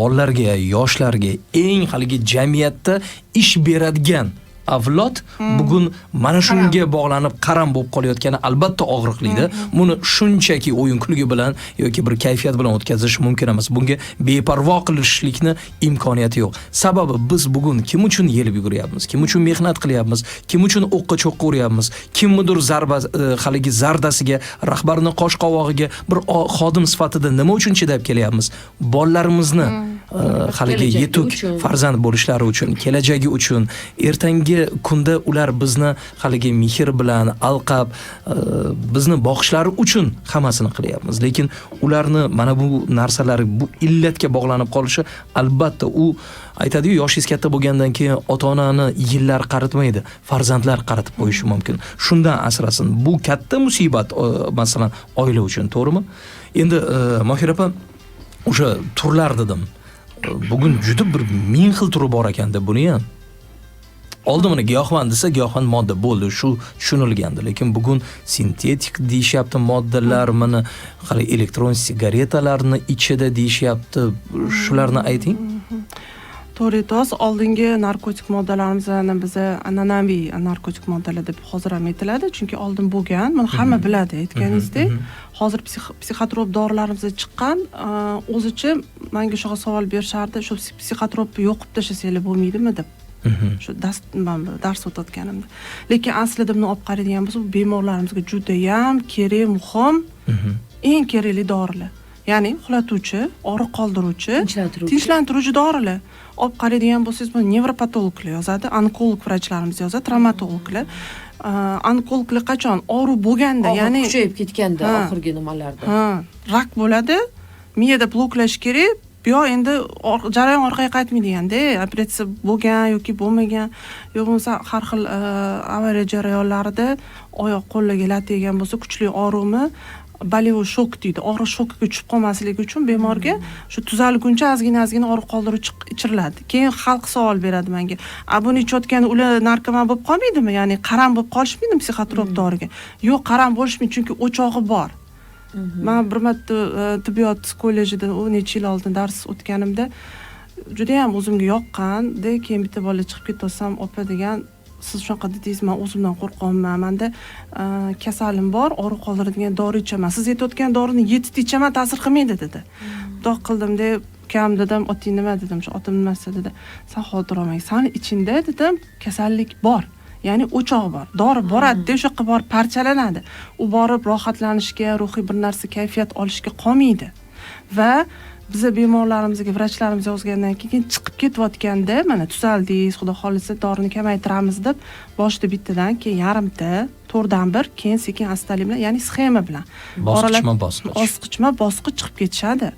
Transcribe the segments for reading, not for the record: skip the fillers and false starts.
bolalarga, yoshlarga eng haligi jamiyatda ish beradigan avlod bugun mana shunga bog'lanib qaram bo'lib qolayotgani albatta og'riqlidir. Buni shunchaki o'yin kulgi bilan yoki bir kayfiyat bilan o'tkazish mumkin emas. Bunga beparvo qilishlikni imkoniyati yo'q. Sababi biz bugun kim uchun yelib yuguryapmiz? Kim uchun mehnat qilyapmiz? Kim uchun o'qqa cho'qqa uryapmiz? Kimnidir haligi zardasiga, rahbarning qosh qovog'iga bir xodim sifatida nima uchun chidab kelyapmiz? Bolalarimizni haligi yetuk farzand bo'lishlari uchun, kelajagi uchun, ertangi kunda ular bizni haligi mehr bilan alqab bizni boqishlari uchun hammasini qilyapmiz. Lekin ularni mana bu narsalar bu illatga bog'lanib qolishi albatta u aytadi-yu, yoshingiz katta bo'lgandan keyin ota-onani yillar qaritmaydi, farzandlar qaritib qo'yishi mumkin. Shundan asrasin. Bu katta musibat masalan oila uchun, to'g'rimi? Endi Mohira opa o'sha turlar dedim. Bugun juda bir ming xil turi bor ekan-da buni ham. Oldin mana giyohvand desa, giyohvand modda bo'ldi, shu tushunilgandi. Lekin bugun sintetik deyishyapti moddalar, mana hali elektron sigaretalarni ichida deyishyapti. Shularni ayting. To'g'ri aytasiz, oldingi narkotik moddalarimizni biz an'anaviy narkotik moddalar deb hozir ham aytiladi, chunki oldin bo'lgan, buni hamma biladi, aytganingizdek. Hozir psixotrop dorilarimiz chiqqan, o'zicha menga shu savol berishardi, shu psixotropni yo'qib tashlashinglar bo'lmaydimi deb. Shu dars o'tayotganimda. Lekin aslida buni olib qaraydigan bo'lsa, bu bemorlarimizga juda ham kerak, muhim, eng kerakli dorilar. Ya'ni uxlatuvchi, og'riq qoldiruvchi, tinchlantiruvchi dorilar. Olib qaraydigan bo'lsangiz, buni nevropatologlar yozadi, onkolog vrachlarimiz yozadi, travmatologlar. Onkologlar qachon og'riq bo'lganda, ya'ni kuchayib ketganda, oxirgi nimalarda. Rak bo'ladi, miyada bloklash kerak. Yo endi jarayon orqaga qaytmaydi-da, operatsiya bo'lgan yoki bo'lmagan, yo bo'lmasa har xil avariya jarayonlarida oyoq qo'llarga lat yegan bo'lsa, kuchli og'riqmi, bolevой shok deydi. Og'riq shokiga tushib qolmasligi uchun bemorga shu tuzalguncha ozgina og'riq qoldiruvchi ichiriladi. Keyin xalq savol beradi menga. Buni ichayotganda ular narkoman bo'lib qolmaydimi? Ya'ni qaram bo'lib qolishmaydimi psixotrop doriga? Yo'q, qaram bo'lishmaydi, chunki o'chog'i bor. Men bir marta tibbiyot kollejida necha yil oldin dars o'tganimda juda ham o'zimga yoqqanda, keyin bitta bola chiqib ketmasam, opa degan, siz shunaqa dedingiz, men o'zimdan qo'rqaman. Menda kasalim bor, og'riq qoldiradigan dori ichaman. Siz aytayotgan dorini 7 ta ichaman, ta'sir qilmaydi dedi. Doq qildim deb, kam dedim, oting nima dedim, shu otim nimasi dedi. Sen xotir olmang, sani ichingda dedim, kasallik bor. Ya'ni o'choq bor. Dori boradi, o'sha yoqqa borib parchalanadi. U borib rohatlanishga, ruhiy bir narsa kayfiyat olishga qolmaydi. Va biza bemorlarimizga vrachlarimiz yozgandan keyin chiqib ketayotganda, mana tuzaldingiz, xudo xolisa dorini kamaytiramiz deb boshida bittadan, keyin yarimta, 4dan1, keyin sekin astalik bilan, ya'ni sxema bilan bosqichma-bosqich chiqib ketishadi.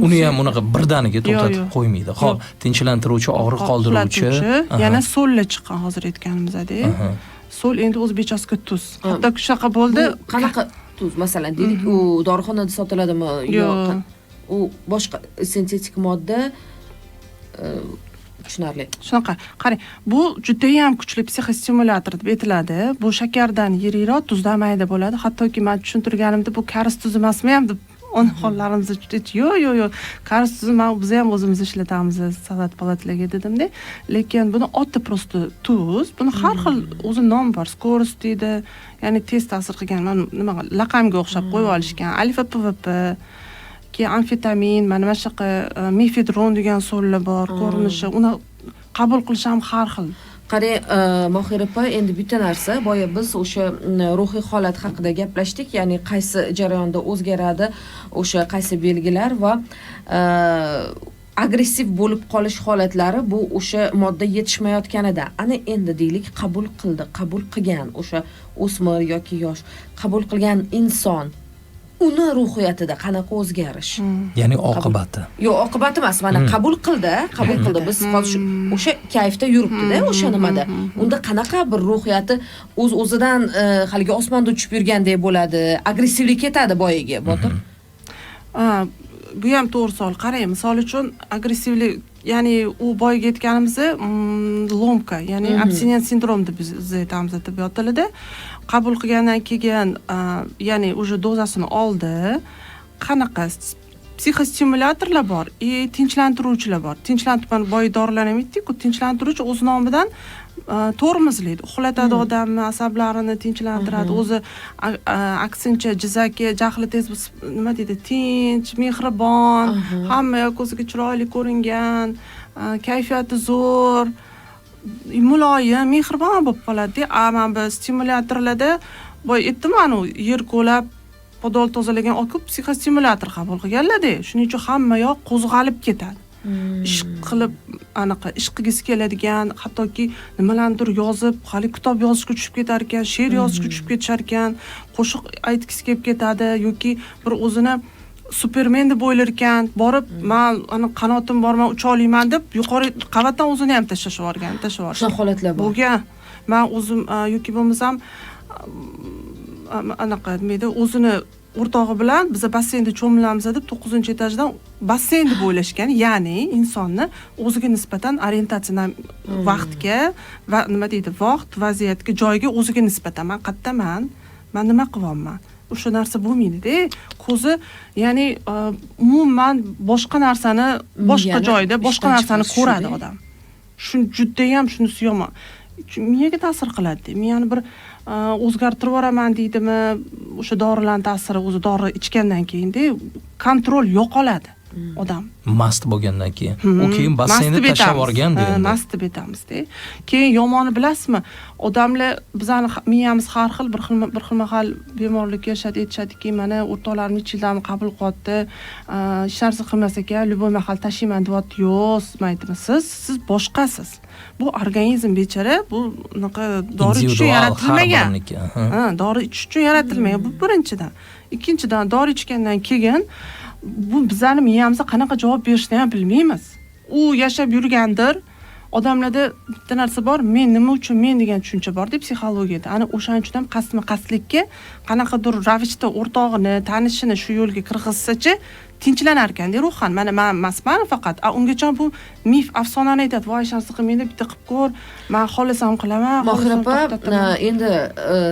Uni ham unaqa birdaniga to'xtatib qo'ymaydi. Xo'p, tinchlantiruvchi, og'riq qoldiruvchi, yana so'llar chiqqan hozir aytganimizdek. So'l endi o'zbekchasiga tuz. Hatto shunaqa bo'ldi. Qanaqa tuz, masalan, deylik, u dorixonada sotiladimi yo'q? U boshqa sintetik modda tushunarli. Shunaqa. Qarang, bu juda ham kuchli psixostimulyator deb aytiladi. Bu shakardan yirikroq, tuzdan mayda bo'ladi. Hattoki men tushuntirganimda bu karis tuzi emasmi ham deb o'n hollarimiz yo'q, karis tuzi biz ham o'zimiz ishlatamiz, salat palatlarga dedimda. Lekin buni oti prosta tuz, buni har xil o'zi nom bor, skorost deydi. Ya'ni tez ta'sir qilgan, nima laqamga o'xshab qo'yib olishgan. Alfa PVP, keyin amfetamin, mana shunaqa mefedron degan so'llar bor, ko'rinishi, uni qabul qilish ham har xil. Qarang, Mohira opa, endi bitta narsa, boya biz o'sha ruhiy holat haqida gaplashdik, ya'ni qaysi jarayonda o'zgaradi, o'sha qaysi belgilar va agressiv bo'lib qolish holatlari bu o'sha modda yetishmayotganida. Ana endi deylik, qabul qilgan o'sha o'smir yoki yosh, qabul qilgan inson uni ruhiyatida qanaqa o'zgarish? Ya'ni oqibati. Yo'q, oqibati emas, mana qabul qildi. Biz hozir o'sha kayfda yuribdi-da, o'sha nimada. Unda qanaqa bir ruhiyati o'z-o'zidan haligi osmonda uchib yurgandek bo'ladi, agressivlik ketadi boyaga, Botir. Bu ham to'g'ri savol. Qarang, misol uchun agressivlik, ya'ni u boyaga aytganimiz lomka, ya'ni abstinent sindrom deb biz aytamiz tibbiyot tilida. Qabul qilgandan keyin, ya'ni o'sha dozasini oldi, qanaqa psixostimulyatorlar bor, tinchlantiruvchilar bor. Tinchlantiruvchi boya dorilar ham aytdik-ku, tinchlantiruvchi o'z nomidan tormozlaydi. Uxlatadi odamni, asablarini tinchlantiradi. O'zi aksincha jizaki, jahli tez, nima deydi, tinch, mehribon, hamma ko'ziga chiroyli ko'ringan, kayfiyati zo'r, muloyim, mehribon bo'lib qoladi. Mana bu stimulyatorlarda boya aytdim, anu yer ko'lab podol tozalagan ko'p psixostimulyator qabul qilganlar-da. Shuning uchun hamma yoq qo'zg'alib ketadi. Ish qilib anaqa ish qilgisi keladigan, hattoki nimalardir yozib, hali kitob yozishga tushib ketar ekan, she'r yozishga tushib ketishar ekan, qo'shiq aytgisi kelib ketadi yoki bir o'zini Superman deb o'ylar ekan, borib, men ana qanotim bor, men ucha olayman deb yuqori qavatdan o'zini ham tashlashib yuborgan. Shu holatlar bor. Bo'lgan. Men o'zim yoki bo'lmasam anaqa nima o'zini o'rtog'i bilan biz basseynda cho'milamiz deb 9-etajdan basseyn deb o'ylashgan, ya'ni insonni o'ziga nisbatan orientatsiyadan vaqtga va nima deydi, vaqt, vaziyatga, joyga o'ziga nisbatan men qayerdaman, men nima qilyapman? O'sha narsa bo'lmaydi-da. Ko'zi, ya'ni umuman boshqa narsani, boshqa joyda, boshqa narsani ko'radi odam. Juda ham shunisi yomon. Miyaga ta'sir qiladi. Miyani bir o'zgartirib yuboraman deydimi, o'sha dorilarning ta'siri, o'zi dori ichgandan keyin-da kontrol yo'qoladi odam. Mast bo'lgandan keyin. U keyin basseynda tashlab yuborgan deydi. Mast deb aytamizda. Keyin yomoni bilasizmi? Odamlar bizani miyamiz har xil, bir xil bemorlikka aytishadiki, mana o'rtoqlarim necha yildan qabul qilyapti, hech narsa qilmas ekan, любой mahal tashiyman deyapti. Yo'q, aytdim, siz boshqasiz. Bu organizm bechara, bu unaqa dori uchun yaratilmagan. Dori ichish uchun yaratilmagan. Bu birinchidan. Ikkinchidan, dori ichgandan keyin bu bizning miyamizga qanaqa javob berishni ham bilmaymiz. U yashab yurgandir. Odamlarda bitta narsa bor, men nima uchun men degan tushuncha bor deb psixologiyada. Ana o'shaning uchun ham qasdlikka qanaqadir ravishda o'rtog'ini, tanishini shu yo'lga kirgizsachi tinchlanar ekan-da ruhan. Mana men emasman faqat. Ungacha bu mif, afsonani aytadi. Voy, shansi qilmaydi, bitta qilib ko'r. Men xohlasam qilaman. Mohira endi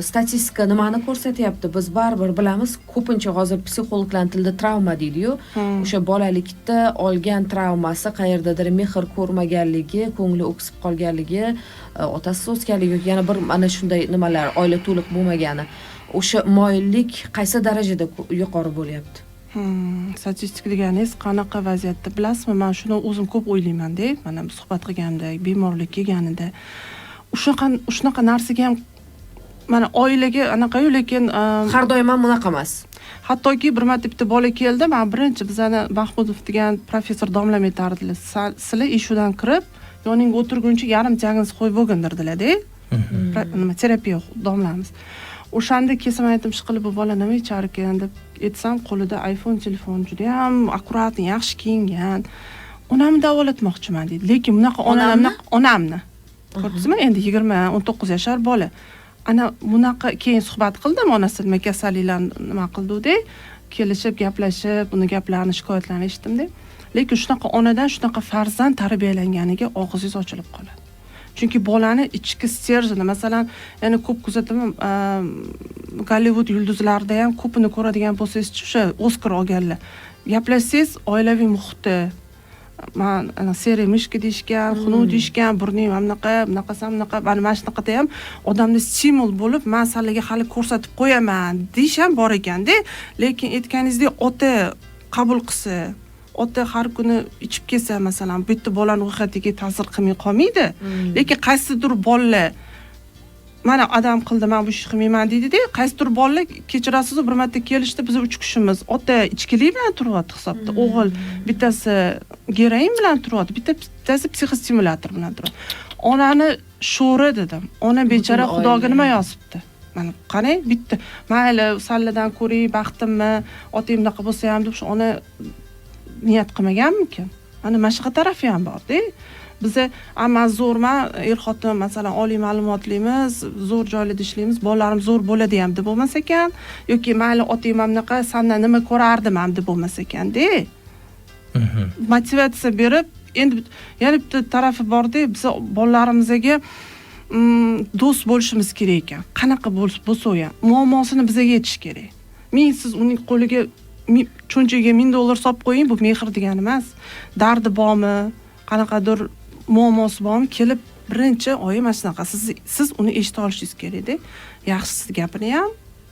statistika nimani ko'rsatyapti? Biz baribir bilamiz, ko'pincha hozir psixologlar tilida travma deydi-yu. O'sha bolalikda olgan travmasi, qayerdadir mehr ko'rmaganligi, ko'ngli o'ksib qolganligi, otasiz o'sganligi, yana bir mana shunday nimalar, oila to'liq bo'lmagani. O'sha moyillik qaysi darajada yuqori bo'lyapti? Statistika deganingiz qanaqa vaziyatda bilasizmi? Men shuni o'zim ko'p o'ylayman-da, mana suhbat qilganda, bemorlik kelganida. Shunaqa narsaga ham mana oilaga anaqa-yu, lekin har doim ham bunaqa emas. Hattoki bir marta bitta bola keldi, men birinchi bizani Mahmudov degan professor domlam aytardilar. Sizlar eshikdan kirib, yoningga o'tirguncha yarim diagnoz qo'yib bo'lgandirdilar-da. Nima terapiya domlamiz. O'shanda kelsam aytdim, "Shiqilib bu bola nima ichar ekan?" deb aytsam, qo'lida iPhone telefon, juda ham akkurat, yaxshi kiyingan. Onamni davolatmoqchiman dedi. Lekin bunaqa onamni. Ko'rdingizmi? Endi 20-19 yashar bola. Ana bunaqa keyin suhbat qildim, onasi nima kasalliklarni nima qildi-da, kelishib, gaplashib, uni gaplarini, shikoyatlarini eshitdim-da. Lekin shunaqa onadan shunaqa farzand tarbiyalanganiga og'zingiz ochilib qoladi. Chunki bolani ichki stержini, masalan, ya'ni ko'p kuzataman, Gollivud yulduzlarida ham ko'pini ko'radigan bo'lsangiz, o'sha Oskar olganlar. Gaplashsangiz, oilaviy muhiti, ana seriya mishki deyishgan, xunu deyishgan, burning bunaqa, mana shunaqada ham odamni stimul bo'lib, men sizlarga hali ko'rsatib qo'yaman deyish ham bor ekan-da. Lekin aytganingizdek, ota qabul qilsa, ota har kuni ichib kelsa, masalan, bu yerda bolani ruhiyatiga ta'sir qilmay qolmaydi. Lekin qaysidir bolalar mana adam qildi, men bu ishni qilmayman deydi-da, qaysidir bolalar kechirasiz, bir marta kelishdi, biz 3 kishimiz, ota ichkilik bilan turyapti hisobda, o'g'il bittasi geroin bilan turyapti, bittasi psixostimulyator bilan turyapti. Onani sho'ri dedim. Ona bechora Xudoga nima yozibdi? Mana qarang, bitta mayli salladan ko'ring, baxtimmi, otang bunaqa bo'lsa ham deb shu ona niyat qilmaganmikin? Mana mashqa tarafi ham bor-da. Biz amma zo'rman, xotin masalan oliy ma'lumotlimiz, zo'r joylarda ishlaymiz, bolalarimiz zo'r bo'ladi ham deb bo'lmas ekan, yoki mayli otang ham bunaqa, sandan nima ko'rardim ham deb bo'lmas ekan-da. Motivatsiya berib, endi yana bitta tarafi bor-da, biz bolalarimizga do'st bo'lishimiz kerak ekan. Qanaqa bo'lsa ham muammosini bizga yetish kerak. Men siz uning qo'liga cho'nchagiga $1000 solib qo'ying, bu mehr degani emas. Dardi bormi, qanaqadir muammosi bormi, kelib birinchi oyim mana shunaqa siz uni eshita olishingiz kerak-da. Yaxshisi gapini ham,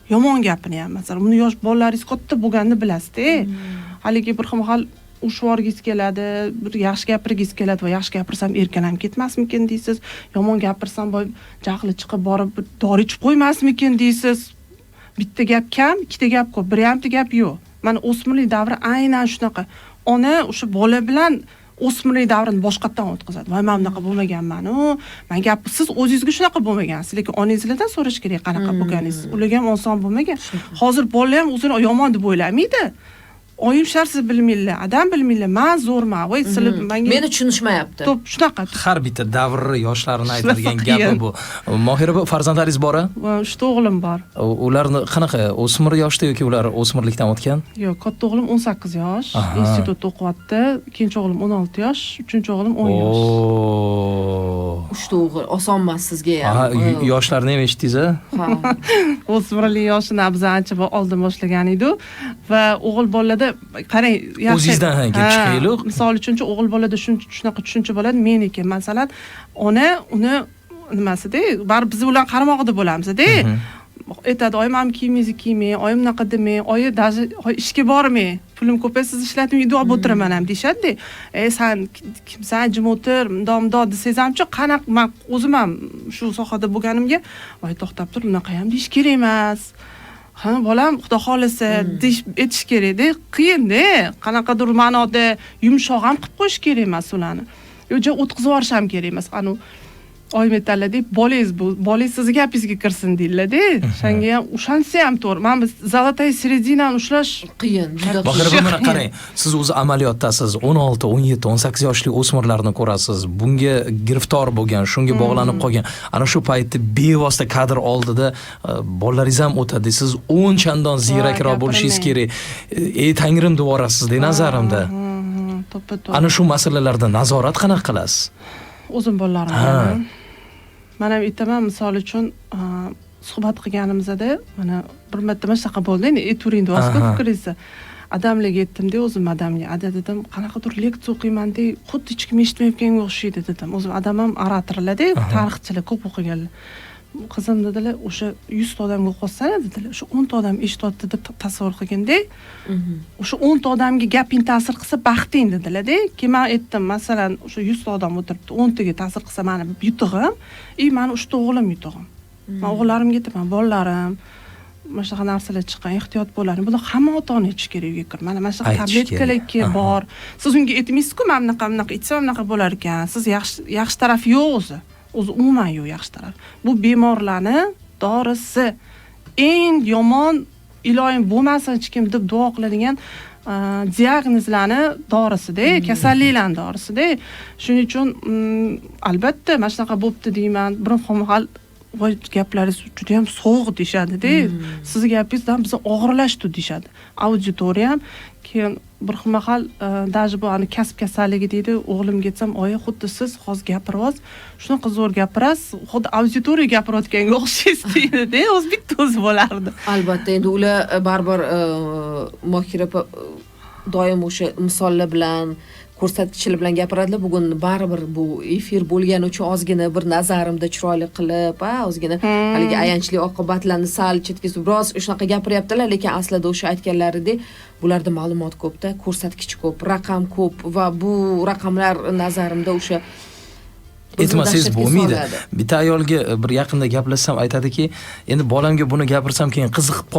yomon gapini ham. Masalan, buni yosh bolalaringiz katta bo'lganini bilasiz-da. Haligi bir xil ushvorgiz keladi, bir yaxshi gapirgiz keladi va yaxshi gapirsam erkalanib ketmasmikin deysiz. Yomon gapirsam jahli chiqib borib dori ichib qo'ymasmikin deysiz. Bitta gap kam, ikkita gap ko'p, bir hamta gap yo'q. Mana o'smirlik davri aynan shunaqa. Ona o'sha bola bilan o'smirlik davrini boshqatdan o'tkazadi. Voy, men bunaqa bo'lmaganman-u. Men gap siz o'zingizga shunaqa bo'lmagansiz, lekin onangizlardan so'rash kerak qanaqa bo'lganingiz. Ularga ham oson bo'lmagan. Hozir bola ham o'zini yomon deb o'ylamaydi. Oyim sharsiz bilmaylar, adam bilmaylar. Men zo'rman, voy silib menga meni tushunishmayapti. To'p shunaqa. Har bitta davrni yoshlarini aytadigan gapi bu. Mohira, farzandlaringiz bor-a? 3 o'g'lim bor. Ularni qanaqa, o'smir yoshda yoki ular o'smirlikdan o'tgan? Yo'q, katta o'g'lim 18 yosh, institutda o'qiyapti. Ikkinchi o'g'lim 16 yosh, uchinchi o'g'lim 10 yosh. Uchta o'g'il oson emas sizga ham. Yoshlarini ham eshitdingiz-a? Ha. O'smirlik yoshini biz ancha oldin boshlagan edi va o'g'il bolalarda qarang, yaxshi. O'zingizdan kelib chiqaylik. Misol uchun o'g'il bolada shunaqa tushuncha bo'ladi. Meniki, masalan, ona uni nimasida, baribir biz bilan qaramog'ida bo'lamiz-da. Aytadi, oyim ham kiyimingizni kiymang, oyim unaqa demang, oyi даже ishga bormang, pulim ko'paysa siz ishlatmay uyda olib o'tiraman ham deyshadi-da. Sen kimsan, jim o'tir, mundoq desangiz hamchi, qanaqa men o'zim ham shu sohada bo'lganimga, voy to'xtab tur, unaqa ham deyish kerak emas. Ha, bolam xudo xolasa aytish kerak-da, qiyin-da. Qanaqadir ma'noda yumshoq ham qilib qo'yish kerak emas ularni. Yo'q, o'tkazib yuborish ham kerak emas. Qani oyim aytadi, bolangiz sizga gapingizga kirsin deyiladi. Shanga ham o'shanisi ham to'g'ri. Men biz zolotay seredinani ushlash qiyin, juda Bahira, mana qarang, siz o'zi amaliyotdasiz, 16, 17, 18 yoshli o'smirlarni ko'rasiz. Bunga giriftor bo'lgan, shunga bog'lanib qolgan. Ana shu paytda bevosita kadr oldida bolalaringiz ham o'tadi. Siz 10 chandon ziyrakroq bo'lishingiz kerak. Ey Tangrim deb yuborasiz-da nazarimda. To'ppa-to'g'ri. Ana shu masalalarda nazorat qanaqa qilasiz? O'zim bolalarim. Mana aytaman, misol uchun suhbat qilganimizda mana bir marta mana shunaqa bo'ldi. Endi turingda o'zga fikringizni. Adamlarga aytdim-da, o'zim adamga, dedim, qanaqadir leksiya o'qiyman-da, xuddi hech kim eshitmayotganga o'xshaydi dedim. O'zim adamam oratorlar-da, tarixchilar ko'p o'qiganlar. Qizim dedilar, o'sha 100 ta odamga o'qitsana dedilar. O'sha 10 ta odam eshityapti deb tasavvur qilganda, o'sha 10 ta odamga gaping ta'sir qilsa baxting dedilar-da. Keyin men aytdim, masalan, o'sha 100 ta odam o'tiribdi, 10 taga ta'sir qilsa meni yutug'im, meni 3 ta o'g'lim yutug'im. Men o'g'llarimga aytaman, bolalarim, mana shunaqa narsalar chiqqan, ehtiyot bo'laring. Bular hamma ota-ona ichish kerak uyga kirib. Mana shunaqa tabletkalar bor. Siz unga aytmaysiz-ku, men bunaqa ichsam bunaqa bo'lar ekan. Siz yaxshi tarafi yo'q o'zi. O'zi umuman yo'q yaxshi taraf. Bu bemorlarni dorisi. Eng yomon iloyim bo'lmasin hech kim deb duo qiladigan diagnozlarni dorisida, kasalliklarning dorisida. Shuning uchun albatta mana shunaqa bo'pti deyman. Bir xomxal voy gaplaringiz juda ham sovuq deyshadi-da. Siz gapingizdan bizni og'irlashdi deyshadi. Auditoriya ham keyin bir xomxal даже bu ani kasb kasalligi deydi. O'g'limga aytsam, oyi xuddi siz hozir gapiryapsiz, shunaqa zo'r gapirasiz, xuddi auditoriya gapirayotganga o'xshaysiz deydi-da. O'z bitta o'zi bo'lardi. Albatta, endi ular baribir Mohira doim o'sha misollar bilan ko'rsatkichlar bilan gapiradilar. Bugun baribir bu efir bo'lgani uchun ozgina bir nazarimda chiroyli qilib, ozgina haligi ayanchli oqibatlarni sal chetkazib biroz shunaqa gapiryaptilar, lekin aslida o'sha aytganlaridek bularda ma'lumot ko'p-da, ko'rsatkich ko'p, raqam ko'p va bu raqamlar nazarimda o'sha Aytmasangiz bo'lmaydi. Bitta ayolga bir yaqinda gaplashsam aytadiki, endi bolamga buni gapirsam keyin qiziqib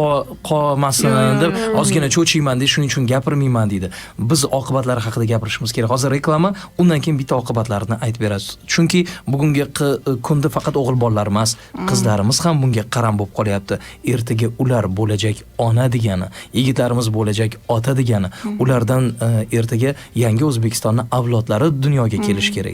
qolmasin deb ozgina cho'chiyman deb, shuning uchun gapirmayman deydi. Biz oqibatlari haqida gapirishimiz kerak. Hozir reklama, undan keyin bitta oqibatlarini aytib berasiz. Chunki bugungi kunda faqat o'g'il bolalar emas, qizlarimiz ham bunga qaram bo'lib qolyapti. Ertaga ular bo'lajak ona degani, yigitlarimiz bo'lajak ota degani. Ulardan ertaga yangi O'zbekistonning avlodlari dunyoga kelish kerak.